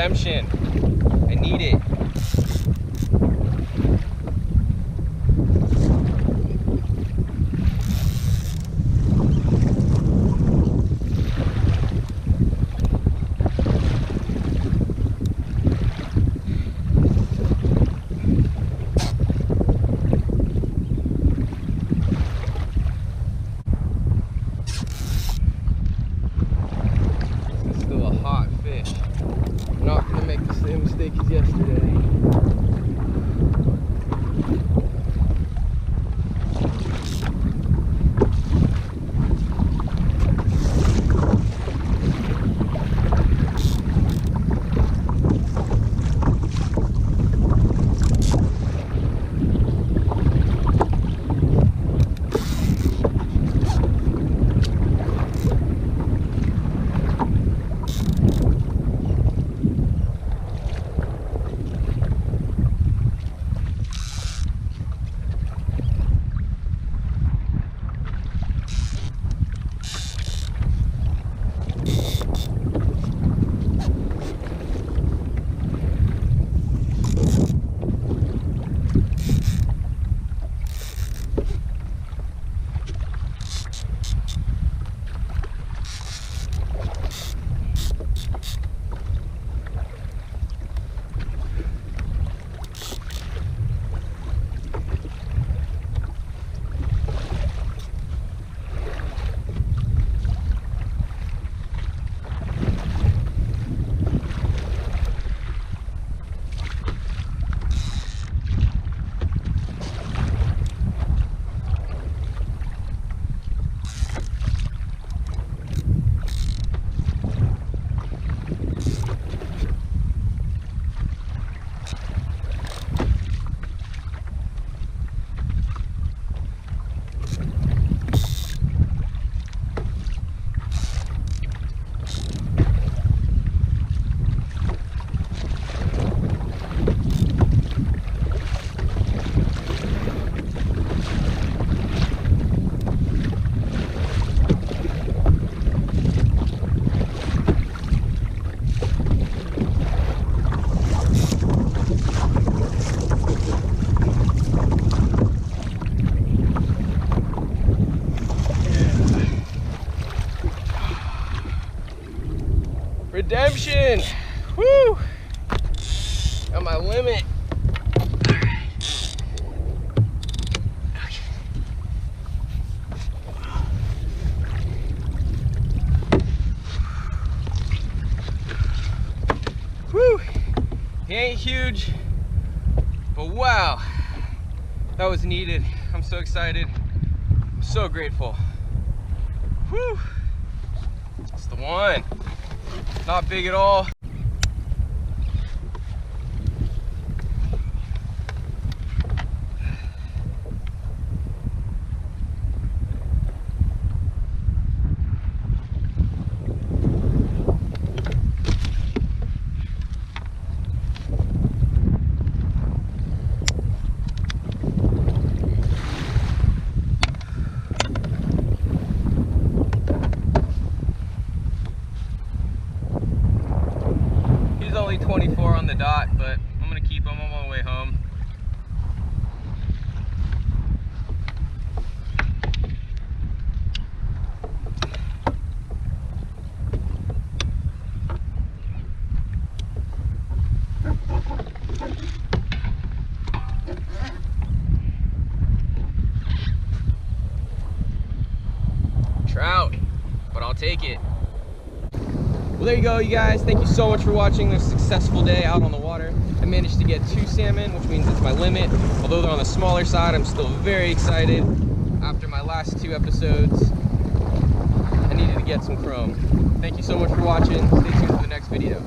redemption. I need it. Not gonna make the same mistake as yesterday. Redemption! Woo! At my limit. Woo! He ain't huge, but wow, that was needed. I'm so excited. I'm so grateful. Woo! It's the one. Not big at all. Only 24 on the dot, but I'm gonna keep him on my way home. Trout, but I'll take it. Well, there you go, you guys. Thank you so much for watching this successful day out on the water. I managed to get 2 salmon, which means it's my limit. Although they're on the smaller side, I'm still very excited. After my last 2 episodes, I needed to get some chrome. Thank you so much for watching. Stay tuned for the next video.